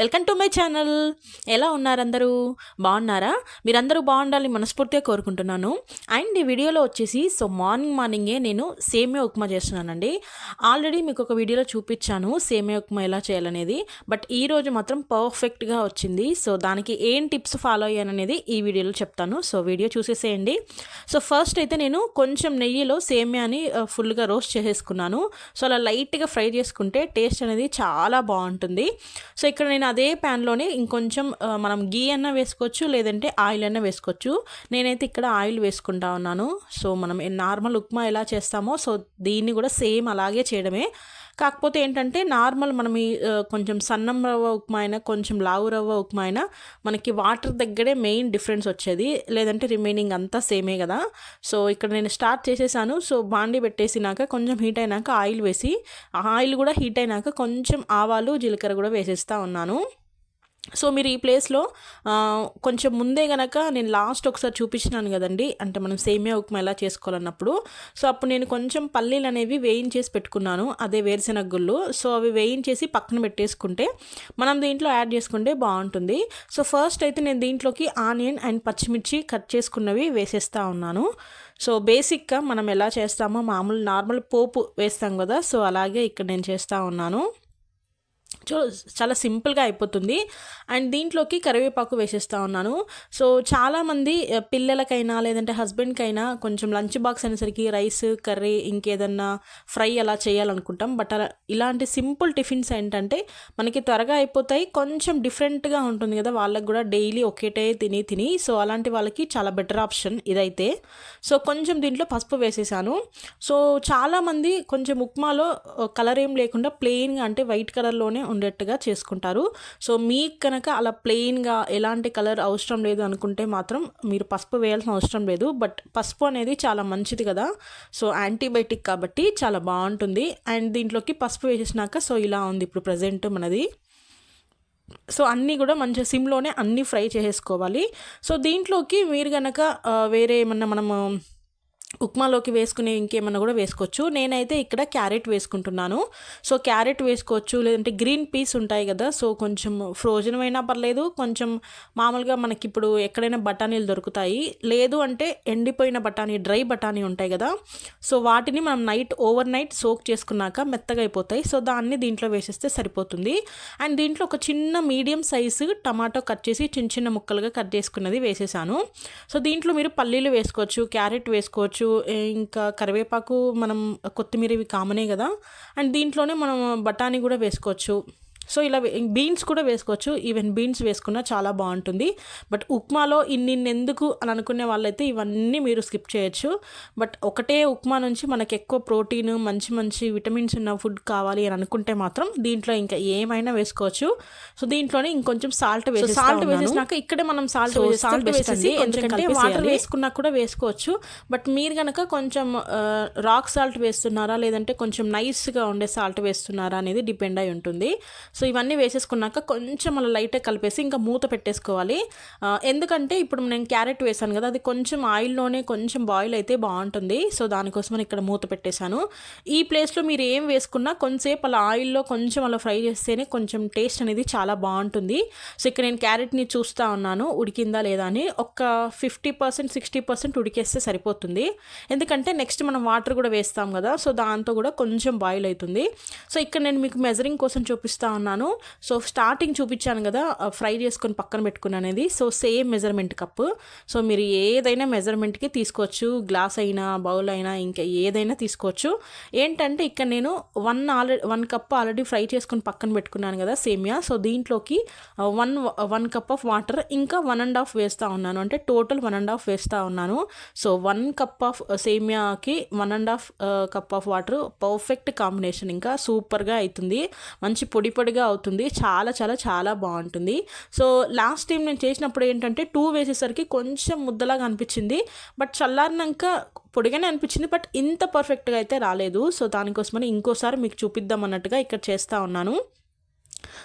Welcome to my channel. ఎలా ఉన్నారు అందరూ? బాగున్నారా? మీరందరూ బాగుండాలని మనస్ఫూర్తిగా కోరుకుంటున్నాను. అండ్ ఈ వీడియోలో వచ్చేసి మార్నింగే నేను సేమియా ఉప్మా చేస్తున్నానండి. ఆల్రెడీ మీకు ఒక వీడియోలో చూపించాను సేమియా ఉప్మా ఎలా చేయాలనేది. బట్ ఈరోజు మాత్రం పర్ఫెక్ట్గా వచ్చింది. దానికి ఏం టిప్స్ ఫాలో అయ్యాననేది ఈ వీడియోలో చెప్తాను. వీడియో చూసేసేయండి. ఫస్ట్ అయితే నేను కొంచెం నెయ్యిలో సేమియాని ఫుల్గా రోస్ట్ చేసేసుకున్నాను. అలా లైట్గా ఫ్రై చేసుకుంటే టేస్ట్ అనేది చాలా బాగుంటుంది. ఇక్కడ నేను అదే ప్యాన్లోనే ఇంకొంచెం మనం గీ అన్న వేసుకోవచ్చు, లేదంటే ఆయిల్ అన్న వేసుకోవచ్చు. నేనైతే ఇక్కడ ఆయిల్ వేసుకుంటా ఉన్నాను. మనం నార్మల్ ఉప్మా ఎలా చేస్తామో దీన్ని కూడా సేమ్ అలాగే చేయడమే. కాకపోతే ఏంటంటే నార్మల్ మనం కొంచెం సన్నం రవ్వ ఉప్మా అయినా కొంచెం లావు రవ్వ ఉప్మా అయినా మనకి వాటర్ దగ్గరే మెయిన్ డిఫరెన్స్ వచ్చేది, లేదంటే రిమైనింగ్ అంతా సేమే కదా. ఇక్కడ నేను స్టార్ట్ చేసేసాను. బాండి పెట్టేసినాక కొంచెం హీట్ అయినాక ఆయిల్ వేసి, ఆయిల్ కూడా హీట్ అయినాక కొంచెం ఆవాలు జీలకర్ర కూడా వేసేస్తూ ఉన్నాను. మీరు ఈ ప్లేస్లో కొంచెం ముందే గనక నేను లాస్ట్ ఒకసారి చూపించినాను కదండి, అంటే మనం సేమియా ఉప్మా ఎలా చేసుకోవాలన్నప్పుడు. అప్పుడు నేను కొంచెం పల్లీలు అనేవి వేయించేసి పెట్టుకున్నాను, అదే వేరుశెనగ గుళ్ళు. అవి వేయించేసి పక్కన పెట్టేసుకుంటే మనం దీంట్లో యాడ్ చేసుకుంటే బాగుంటుంది. ఫస్ట్ అయితే నేను దీంట్లోకి ఆనియన్ అండ్ పచ్చిమిర్చి కట్ చేసుకున్నవి వేసేస్తూ ఉన్నాను. బేసిక్గా మనం ఎలా చేస్తామో నార్మల్ పోపు వేస్తాం కదా, అలాగే ఇక్కడ నేను చేస్తూ ఉన్నాను. చాలా సింపుల్గా అయిపోతుంది. అండ్ దీంట్లోకి కరివేపాకు వేసేస్తూ ఉన్నాను. చాలామంది పిల్లలకైనా లేదంటే హస్బెండ్కైనా కొంచెం లంచ్ బాక్స్ అనేసరికి రైస్ కర్రీ ఇంకేదన్నా ఫ్రై అలా చేయాలనుకుంటాం. బట్ ఇలాంటి సింపుల్ టిఫిన్స్ ఏంటంటే మనకి త్వరగా అయిపోతాయి, కొంచెం డిఫరెంట్గా ఉంటుంది కదా వాళ్ళకి కూడా, డైలీ ఒకేటే తిని అలాంటి వాళ్ళకి చాలా బెటర్ ఆప్షన్ ఇదైతే. కొంచెం దీంట్లో పసుపు వేసేసాను. చాలామంది కొంచెం ఉప్మాలో కలర్ ఏం లేకుండా ప్లెయిన్గా అంటే వైట్ కలర్లోనే ఉండేట్టుగా చేసుకుంటారు. మీకు కనుక అలా ప్లెయిన్గా ఎలాంటి కలర్ అవసరం లేదు అనుకుంటే మాత్రం మీరు పసుపు వేయాల్సిన అవసరం లేదు. బట్ పసుపు అనేది చాలా మంచిది కదా, యాంటీబయాటిక్ కాబట్టి చాలా బాగుంటుంది. అండ్ దీంట్లోకి పసుపు వేసేసినాక ఇలా ఉంది ఇప్పుడు ప్రజెంట్ మనది. అన్నీ కూడా మంచిగా సిమ్లోనే అన్నీ ఫ్రై చేసేసుకోవాలి. దీంట్లోకి మీరు కనుక వేరే ఏమన్నా మనము ఉప్మాలోకి వేసుకునే ఇంకేమన్నా కూడా వేసుకోవచ్చు. నేనైతే ఇక్కడ క్యారెట్ వేసుకుంటున్నాను. క్యారెట్ వేసుకోవచ్చు, లేదంటే గ్రీన్ పీస్ ఉంటాయి కదా, కొంచెం ఫ్రోజన్ అయినా పర్లేదు, కొంచెం మామూలుగా మనకి ఇప్పుడు ఎక్కడైనా బఠానీలు దొరుకుతాయి, లేదు అంటే ఎండిపోయిన బఠానీ డ్రై బఠానీ ఉంటాయి కదా, వాటిని మనం ఓవర్ నైట్ సోక్ చేసుకున్నాక మెత్తగా అయిపోతాయి. దాన్ని దీంట్లో వేసేస్తే సరిపోతుంది. అండ్ దీంట్లో ఒక చిన్న మీడియం సైజు టమాటో కట్ చేసి చిన్న చిన్న ముక్కలుగా కట్ చేసుకున్నది వేసేసాను. దీంట్లో మీరు పల్లీలు వేసుకోవచ్చు, క్యారెట్ వేసుకోవచ్చు, ఇంకా కరివేపాకు, మనం కొత్తిమీర ఇవి కామనే కదా. అండ్ దీంట్లోనే మనం బఠానీ కూడా వేసుకోవచ్చు. ఇలా బీన్స్ కూడా వేసుకోవచ్చు. ఈవెన్ బీన్స్ వేసుకున్నా చాలా బాగుంటుంది. బట్ ఉప్మాలో ఇన్ని ఎందుకు అని అనుకునే వాళ్ళైతే ఇవన్నీ మీరు స్కిప్ చేయొచ్చు. బట్ ఒకటే ఉప్మా నుంచి మనకు ఎక్కువ ప్రోటీన్ మంచి విటమిన్స్ ఉన్న ఫుడ్ కావాలి అని అనుకుంటే మాత్రం దీంట్లో ఇంకా ఏమైనా వేసుకోవచ్చు. దీంట్లోనే ఇంకొంచెం సాల్ట్ వేసినాక ఇక్కడే మనం సాల్ట్ వేసేసి, ఎందుకంటే వాటర్ వేసుకున్నా కూడా వేసుకోవచ్చు. బట్ మీరు కనుక కొంచెం రాక్ సాల్ట్ వేస్తున్నారా, లేదంటే కొంచెం నైస్గా ఉండే సాల్ట్ వేస్తున్నారా అనేది డిపెండ్ అయి ఉంటుంది. ఇవన్నీ వేసేసుకున్నాక కొంచెం అలా లైట్గా కలిపేసి ఇంకా మూత పెట్టేసుకోవాలి. ఎందుకంటే ఇప్పుడు నేను క్యారెట్ వేసాను కదా, అది కొంచెం ఆయిల్లోనే కొంచెం బాయిల్ అయితే బాగుంటుంది. దానికోసమని ఇక్కడ మూత పెట్టేశాను. ఈ ప్లేస్లో మీరు ఏం వేసుకున్నా కొంచెంసేపు అలా ఆయిల్లో కొంచెం అలా ఫ్రై చేస్తేనే కొంచెం టేస్ట్ అనేది చాలా బాగుంటుంది. ఇక్కడ నేను క్యారెట్ని చూస్తూ ఉన్నాను ఉడికిందా లేదా అని. ఒక 50% 60% ఉడికేస్తే సరిపోతుంది. ఎందుకంటే నెక్స్ట్ మనం వాటర్ కూడా వేస్తాం కదా, దాంతో కూడా కొంచెం బాయిల్ అవుతుంది. ఇక్కడ నేను మీకు మెజరింగ్ కోసం చూపిస్తూ ఉన్నాను. స్టార్టింగ్ చూపించాను కదా ఫ్రై చేసుకొని పక్కన పెట్టుకున్నాను అనేది. Same measurement cup. మీరు ఏదైనా మెజర్మెంట్కి తీసుకోవచ్చు, గ్లాస్ అయినా బౌల్ అయినా ఇంకా ఏదైనా తీసుకోవచ్చు. ఏంటంటే ఇక్కడ నేను 1 కప్ ఆల్రెడీ ఫ్రై చేసుకొని పక్కన పెట్టుకున్నాను కదా సేమియా. దీంట్లోకి 1 కప్ ఆఫ్ వాటర్ ఇంకా 1.5 వేస్తూ ఉన్నాను, అంటే టోటల్ 1.5 వేస్తూ ఉన్నాను. 1 కప్ ఆఫ్ సేమియాకి 1.5 cup of water perfect combination. ఇంకా సూపర్గా అవుతుంది, మంచి పొడిగా అవుతుంది, చాలా చాలా చాలా బాగుంటుంది. లాస్ట్ టైం నేను చేసినప్పుడు ఏంటంటే 2 వేసేసరికి కొంచెం ముద్దలాగా అనిపించింది. బట్ చల్లారినాక పొడిగానే అనిపించింది, బట్ ఇంత పర్ఫెక్ట్గా అయితే రాలేదు. దానికోసమని ఇంకోసారి మీకు చూపిద్దాం అన్నట్టుగా ఇక్కడ చేస్తూ ఉన్నాను.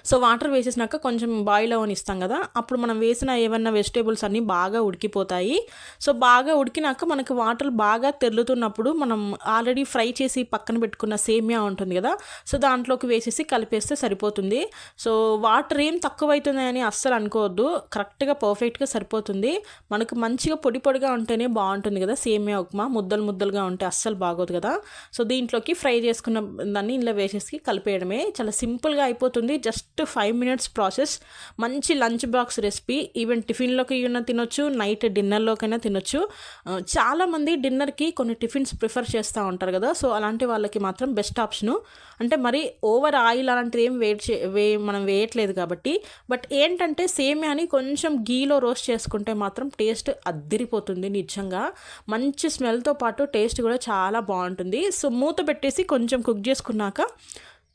సో వాటర్ వేసేసినాక కొంచెం బాయిల్ అవ్వనిస్తాం కదా, అప్పుడు మనం వేసిన ఏమన్నా వెజిటేబుల్స్ అన్నీ బాగా ఉడికిపోతాయి. సో బాగా ఉడికినాక మనకి వాటర్ బాగా తెరులుతున్నప్పుడు మనం ఆల్రెడీ ఫ్రై చేసి పక్కన పెట్టుకున్న సేమియా ఉంటుంది కదా, సో దాంట్లోకి వేసేసి కలిపేస్తే సరిపోతుంది. సో వాటర్ ఏం తక్కువైతున్నాయని అస్సలు అనుకోవద్దు, కరెక్ట్గా పర్ఫెక్ట్గా సరిపోతుంది. మనకు మంచిగా పొడి పొడిగా ఉంటేనే బాగుంటుంది కదా సేమియా ఉప్మా, ముద్దలు ముద్దలుగా ఉంటే అస్సలు బాగోదు కదా. సో దీంట్లోకి ఫ్రై చేసుకున్న దాన్ని ఇలా వేసేసి కలిపేయడమే, చాలా సింపుల్గా అయిపోతుంది. Just 5 minutes process. మంచి లంచ్ బాక్స్ రెసిపీ, ఈవెన్ టిఫిన్లోకి అయినా తినొచ్చు, నైట్ డిన్నర్లోకైనా తినొచ్చు. చాలామంది డిన్నర్కి కొన్ని టిఫిన్స్ ప్రిఫర్ చేస్తూ ఉంటారు కదా, సో అలాంటి వాళ్ళకి మాత్రం బెస్ట్ ఆప్షను. అంటే మరి ఓవర్ ఆయిల్ అలాంటిది ఏం మనం వేయట్లేదు కాబట్టి. బట్ ఏంటంటే సేమియాని కొంచెం గీలో రోస్ట్ చేసుకుంటే మాత్రం టేస్ట్ అద్దిరిపోతుంది నిజంగా. మంచి స్మెల్తో పాటు టేస్ట్ కూడా చాలా బాగుంటుంది. సో మూత పెట్టేసి కొంచెం కుక్ చేసుకున్నాక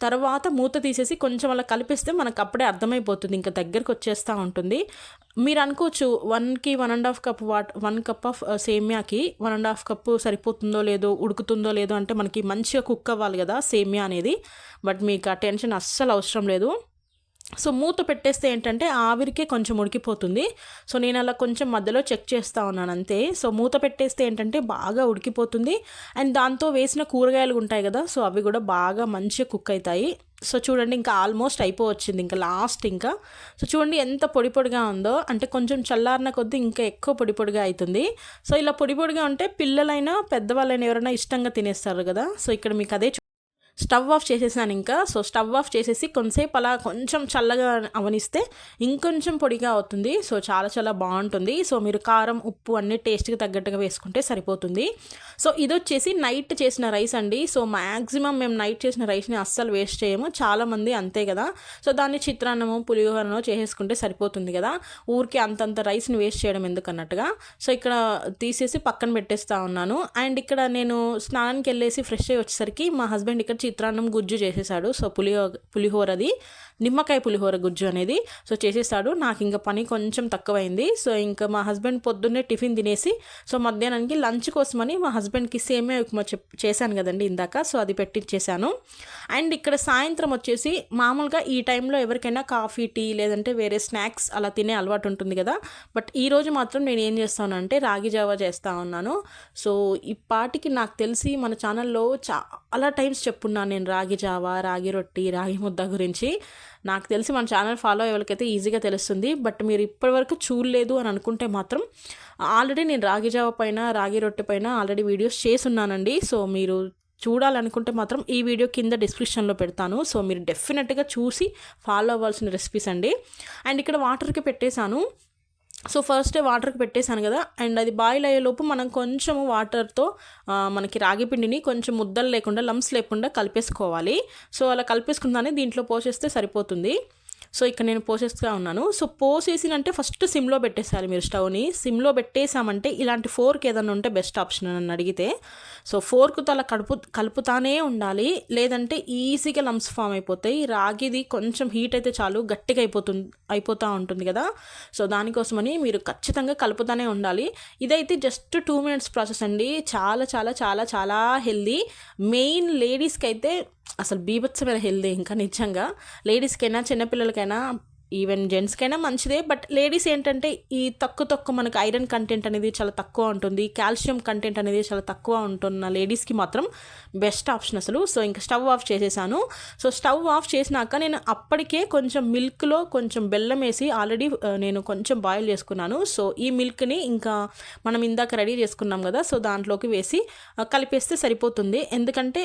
తర్వాత మూత తీసేసి కొంచెం అలా కలిపిస్తే మనకు అప్పుడే అర్థమైపోతుంది, ఇంకా దగ్గరికి వచ్చేస్తూ ఉంటుంది. మీరు అనుకోవచ్చు 1కి 1.5 కప్ 1 కప్ ఆఫ్ సేమియాకి 1.5 కప్పు సరిపోతుందో లేదో, ఉడుకుతుందో లేదో, అంటే మనకి మంచిగా కుక్ అవ్వాలి కదా సేమియా అనేది. బట్ మీకు ఆ టెన్షన్ అస్సలు అవసరం లేదు. సో మూత పెట్టేస్తే ఏంటంటే ఆవిరికే కొంచెం ఉడికిపోతుంది. సో నేను అలా కొంచెం మధ్యలో చెక్ చేస్తూ ఉన్నాను అంతే. సో మూత పెట్టేస్తే ఏంటంటే బాగా ఉడికిపోతుంది. అండ్ దాంతో వేసిన కూరగాయలు ఉంటాయి కదా, సో అవి కూడా బాగా మంచిగా కుక్ అవుతాయి. సో చూడండి, ఇంకా ఆల్మోస్ట్ అయిపోవచ్చింది, ఇంకా లాస్ట్ ఇంకా. సో చూడండి ఎంత పొడి పొడిగా ఉందో, అంటే కొంచెం చల్లారిన కొద్దీ ఇంకా ఎక్కువ పొడి పొడిగా అవుతుంది. సో ఇలా పొడి పొడిగా ఉంటే పిల్లలైనా పెద్దవాళ్ళైనా ఎవరైనా ఇష్టంగా తినేస్తారు కదా. సో ఇక్కడ మీకు అదే స్టవ్ ఆఫ్ చేసేసాను ఇంకా. సో స్టవ్ ఆఫ్ చేసేసి కొంతసేపు అలా కొంచెం చల్లగా అవనిస్తే ఇంకొంచెం పొడిగా అవుతుంది. సో చాలా చాలా బాగుంటుంది. సో మీరు కారం ఉప్పు అన్నీ టేస్ట్కి తగ్గట్టుగా వేసుకుంటే సరిపోతుంది. సో ఇది వచ్చేసి నైట్ చేసిన రైస్ అండి. సో మ్యాక్సిమం మేము నైట్ చేసిన రైస్ని అస్సలు వేస్ట్ చేయము, చాలామంది అంతే కదా. సో దాన్ని చిత్రాన్నమో పులిహోరనో చేసేసుకుంటే సరిపోతుంది కదా, ఊరికి అంతంత రైస్ని వేస్ట్ చేయడం ఎందుకన్నట్టుగా. సో ఇక్కడ తీసేసి పక్కన పెట్టేస్తా ఉన్నాను. అండ్ ఇక్కడ నేను స్నానానికి వెళ్ళేసి ఫ్రెష్ అయ్యి వచ్చేసరికి మా హస్బెండ్ ఇక్కడ చిత్రాన్నం గుజ్జు చేసేసాడు. సో పులిహోరది నిమ్మకాయ పులిహోర గుజ్జు అనేది సో చేసేసాడు. నాకు ఇంకా పని కొంచెం తక్కువైంది. సో ఇంకా మా హస్బెండ్ పొద్దున్నే టిఫిన్ తినేసి, సో మధ్యాహ్నానికి లంచ్ కోసమని మా హస్బెండ్కి సేమియా ఉప్మా చేశాను కదండి ఇందాక, సో అది పెట్టించేసాను. అండ్ ఇక్కడ సాయంత్రం వచ్చేసి మామూలుగా ఈ టైంలో ఎవరికైనా కాఫీ టీ లేదంటే వేరే స్నాక్స్ అలా తినే అలవాటు ఉంటుంది కదా. బట్ ఈరోజు మాత్రం నేను ఏం చేస్తానంటే రాగి జావా చేస్తూ ఉన్నాను. సో ఈ పాటికి నాకు తెలిసి మన ఛానల్లో చాలా టైమ్స్ చెప్పున్నాను నేను రాగి జావా, రాగి రొట్టి, రాగి ముద్ద గురించి. నాకు తెలిసి మన ఛానల్ ఫాలో అయ్యేవాళ్ళకైతే ఈజీగా తెలుస్తుంది. బట్ మీరు ఇప్పటివరకు చూడలేదు అని అనుకుంటే మాత్రం ఆల్రెడీ నేను రాగి జావా పైన, రాగి రొట్టె పైన ఆల్రెడీ వీడియోస్ చేసున్నానండి. సో మీరు చూడాలనుకుంటే మాత్రం ఈ వీడియో కింద డిస్క్రిప్షన్లో పెడతాను. సో మీరు డెఫినెట్గా చూసి ఫాలో అవ్వాల్సిన రెసిపీస్ అండి. అండ్ ఇక్కడ వాటర్కి పెట్టేశాను. సో ఫస్ట్ వాటర్కి పెట్టేశాను కదా, అండ్ అది బాయిల్ అయ్యేలోపు మనం కొంచెం వాటర్తో మనకి రాగి పిండిని కొంచెం ముద్దలు లేకుండా, లంప్స్ లేకుండా కలిపేసుకోవాలి. సో అలా కలిపేసుకుందానే దీంట్లో పోసేస్తే సరిపోతుంది. సో ఇక్కడ నేను పోసేస్తూ ఉన్నాను. సో పోసేసినంటే ఫస్ట్ సిమ్లో పెట్టేసాలి మీరు స్టవ్ని. సిమ్లో పెట్టేసామంటే ఇలాంటి ఫోర్క్ ఏదైనా ఉంటే బెస్ట్ ఆప్షన్ అని అడిగితే, సో ఫోర్క్తో అలా కలుపుతానే ఉండాలి, లేదంటే ఈజీగా లంప్స్ ఫామ్ అయిపోతాయి. రాగిది కొంచెం హీట్ అయితే చాలు గట్టిగా అయిపోతూ ఉంటుంది కదా. సో దానికోసమని మీరు ఖచ్చితంగా కలుపుతానే ఉండాలి. ఇదైతే జస్ట్ 2 minutes ప్రాసెస్ అండి. చాలా చాలా చాలా చాలా హెల్దీ. మెయిన్ లేడీస్కి అయితే అసలు బీభత్సమైన హెల్దీ. ఇంకా నిజంగా లేడీస్కైనా చిన్నపిల్లలకైనా ఈవెన్ జెంట్స్కైనా మంచిదే. బట్ లేడీస్ ఏంటంటే ఈ తక్కువ మనకు ఐరన్ కంటెంట్ అనేది చాలా తక్కువ ఉంటుంది, కాల్షియం కంటెంట్ అనేది చాలా తక్కువ ఉంటున్న లేడీస్కి మాత్రం బెస్ట్ ఆప్షన్ అసలు. సో ఇంకా స్టవ్ ఆఫ్ చేసేసాను. సో స్టవ్ ఆఫ్ చేసినాక నేను అప్పటికే కొంచెం మిల్క్లో కొంచెం బెల్లం వేసి ఆల్రెడీ నేను కొంచెం బాయిల్ చేసుకున్నాను. సో ఈ మిల్క్ని ఇంకా మనం ఇందాక రెడీ చేసుకున్నాం కదా, సో దాంట్లోకి వేసి కలిపేస్తే సరిపోతుంది. ఎందుకంటే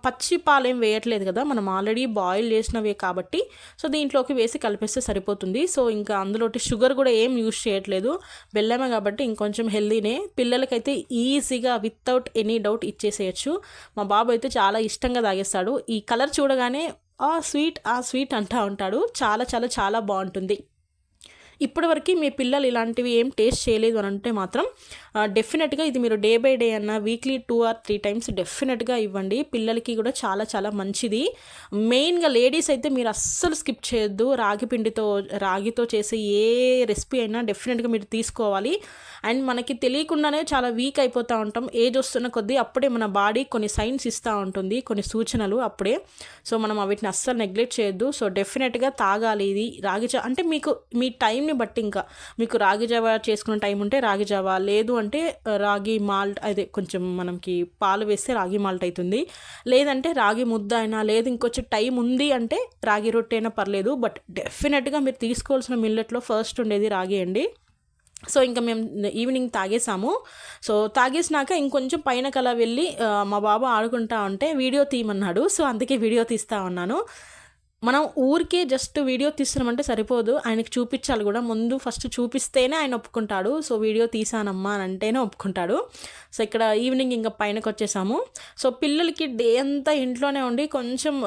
పచ్చి పాలేం వేయట్లేదు కదా, మనం ఆల్రెడీ బాయిల్ చేసినవే కాబట్టి. సో దీంట్లోకి వేసి కలిపేస్తే సరిపోతుంది. సో ఇంకా అందులోటి షుగర్ కూడా ఏం యూజ్ చేయట్లేదు, బెల్లమే కాబట్టి ఇంకొంచెం హెల్దీనే. పిల్లలకైతే ఈజీగా వితౌట్ ఎనీ డౌట్ ఇచ్చేసేయచ్చు. మా బాబు అయితే చాలా ఇష్టంగా తాగేస్తాడు. ఈ కలర్ చూడగానే ఆ స్వీట్ అంటూ ఉంటాడు. చాలా చాలా చాలా బాగుంటుంది. ఇప్పటివరకు మీ పిల్లలు ఇలాంటివి ఏం టేస్ట్ చేయలేదు అని అంటే మాత్రం డెఫినెట్గా ఇది మీరు డే బై డే అన్న వీక్లీ 2 or 3 times డెఫినెట్గా ఇవ్వండి. పిల్లలకి కూడా చాలా చాలా మంచిది. మెయిన్గా లేడీస్ అయితే మీరు అస్సలు స్కిప్ చేయొద్దు. రాగితో చేసే ఏ రెసిపీ అయినా డెఫినెట్గా మీరు తీసుకోవాలి. అండ్ మనకి తెలియకుండానే చాలా వీక్ అయిపోతూ ఉంటాం. ఏజ్ వస్తున్న కొద్దీ అప్పుడే మన బాడీ కొన్ని సైన్స్ ఇస్తూ ఉంటుంది, కొన్ని సూచనలు అప్పుడే. సో మనం వీటిని అస్సలు నెగ్లెక్ట్ చేయొద్దు. సో డెఫినెట్గా తాగాలి ఇది రాగి జావ. అంటే మీకు మీ టైంని బట్టి, ఇంకా మీకు రాగి జావ చేసుకునే టైం ఉంటే రాగి జావ, లేదు అంటే రాగి మాల్ట్, అదే కొంచెం మనకి పాలు వేస్తే రాగి మాల్ట్ అవుతుంది. లేదంటే రాగి ముద్ద అయినా, లేదు ఇంకొంచెం టైం ఉంది అంటే రాగి రొట్టె అయినా పర్లేదు. బట్ డెఫినెట్గా మీరు తీసుకోవాల్సిన మిల్లెట్లో ఫస్ట్ ఉండేది రాగి అండి. సో ఇంకా మేము ఈవినింగ్ తాగేసాము. సో తాగేసినాక ఇంకొంచెం పైనకి అలా వెళ్ళి మా బాబు ఆడుకుంటా ఉంటే వీడియో తీయమన్నాడు. సో అందుకే వీడియో తీస్తూ ఉన్నాను. మనం ఊరికే జస్ట్ వీడియో తీస్తున్నామంటే సరిపోదు, ఆయనకి చూపించాలి కూడా. ముందు ఫస్ట్ చూపిస్తేనే ఆయన ఒప్పుకుంటాడు. సో వీడియో తీసానమ్మా అని అంటేనే ఒప్పుకుంటాడు. సో ఇక్కడ ఈవినింగ్ ఇంకా పైనకి వచ్చేసాము. సో పిల్లలకి డే అంతా ఇంట్లోనే ఉండి కొంచెం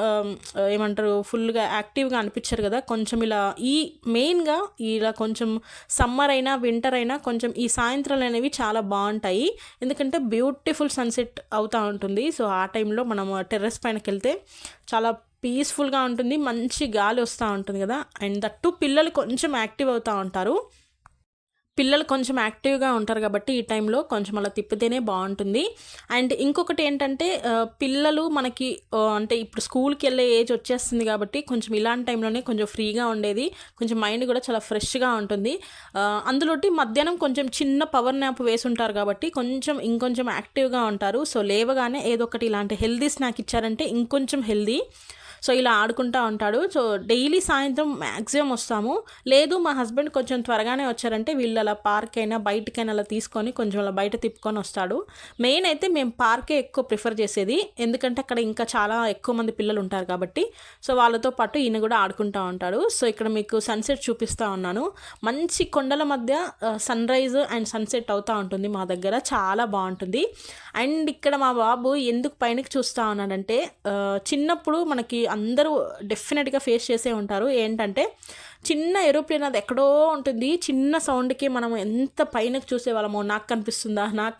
ఏమంటారు, ఫుల్గా యాక్టివ్గా అనిపించారు కదా. కొంచెం ఇలా మెయిన్గా ఇలా కొంచెం సమ్మర్ అయినా వింటర్ అయినా కొంచెం ఈ సాయంత్రాలు అనేవి చాలా బాగుంటాయి. ఎందుకంటే బ్యూటిఫుల్ సన్సెట్ అవుతూ ఉంటుంది. సో ఆ టైంలో మనం టెర్రస్ పైనకి వెళ్తే చాలా పీస్ఫుల్గా ఉంటుంది, మంచి గాలి వస్తూ ఉంటుంది కదా. అండ్ దట్టు పిల్లలు కొంచెం యాక్టివ్ అవుతూ ఉంటారు. పిల్లలు కొంచెం యాక్టివ్గా ఉంటారు కాబట్టి ఈ టైంలో కొంచెం అలా తిప్పితేనే బాగుంటుంది. అండ్ ఇంకొకటి ఏంటంటే పిల్లలు మనకి అంటే ఇప్పుడు స్కూల్కి వెళ్ళే ఏజ్ వచ్చేస్తుంది కాబట్టి కొంచెం ఇలాంటి టైంలోనే కొంచెం ఫ్రీగా ఉండేది, కొంచెం మైండ్ కూడా చాలా ఫ్రెష్గా ఉంటుంది. అందులోటి మధ్యాహ్నం కొంచెం చిన్న పవర్ న్యాప్ వేసి ఉంటారు కాబట్టి ఇంకొంచెం యాక్టివ్గా ఉంటారు. సో లేవగానే ఏదో ఒకటి ఇలాంటి హెల్దీ స్నాక్ ఇచ్చారంటే ఇంకొంచెం హెల్దీ. సో ఇలా ఆడుకుంటూ ఉంటాడు. సో డైలీ సాయంత్రం మ్యాక్సిమం వస్తాము. లేదు మా హస్బెండ్ కొంచెం త్వరగానే వచ్చారంటే వీళ్ళు అలా పార్క్ అయినా బయటకైనా అలా తీసుకొని కొంచెం అలా బయట తిప్పుకొని వస్తాడు. మెయిన్ అయితే మేము పార్కే ఎక్కువ ప్రిఫర్ చేసేది, ఎందుకంటే అక్కడ ఇంకా చాలా ఎక్కువ మంది పిల్లలు ఉంటారు కాబట్టి. సో వాళ్ళతో పాటు ఈయన కూడా ఆడుకుంటూ ఉంటాడు. సో ఇక్కడ మీకు సన్సెట్ చూపిస్తూ ఉన్నాను. మంచి కొండల మధ్య సన్ రైజ్ అండ్ సన్సెట్ అవుతూ ఉంటుంది మా దగ్గర, చాలా బాగుంటుంది. అండ్ ఇక్కడ మా బాబు ఎందుకు పైనకి చూస్తూ ఉన్నాడంటే చిన్నప్పుడు మనకి అందరూ డెఫినెట్గా ఫేస్ చేసే ఉంటారు. ఏంటంటే చిన్న ఏరోప్లేన్ అది ఎక్కడో ఉంటుంది, చిన్న సౌండ్కి మనం ఎంత పైనకి చూసేవాళ్ళమో, నాకు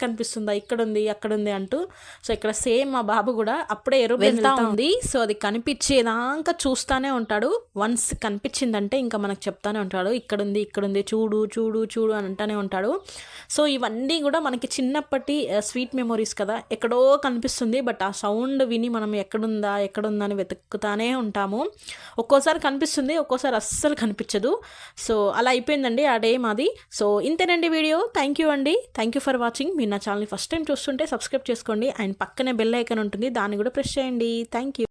కనిపిస్తుందా ఇక్కడుంది అక్కడుంది అంటూ. సో ఇక్కడ సేమ్ మా బాబు కూడా అప్పుడే ఏరోప్లేన్ వెళ్తా ఉంది. సో అది కనిపించేదాకా చూస్తూనే ఉంటాడు. వన్స్ కనిపించిందంటే ఇంకా మనకు చెప్తానే ఉంటాడు, ఇక్కడుంది చూడు చూడు చూడు అని అంటానే ఉంటాడు. సో ఇవన్నీ కూడా మనకి చిన్నప్పటి స్వీట్ మెమొరీస్ కదా. ఎక్కడో కనిపిస్తుంది, బట్ ఆ సౌండ్ విని మనం ఎక్కడుందా అని వెతుకుతానే ఉంటాము. ఒక్కోసారి కనిపిస్తుంది, ఒక్కోసారి అస్సలు కనిపించదు. సో అలా అయిపోయిందండి ఆ డే మాది. సో ఇంతేనండి video. Thank you for watching. మీరు నా ఛానల్ని ఫస్ట్ టైం చూస్తుంటే సబ్స్క్రైబ్ చేసుకోండి. అండ్ పక్కనే బెల్ ఐకాన్ ఉంటుంది, దాన్ని కూడా ప్రెస్ చేయండి. Thank you.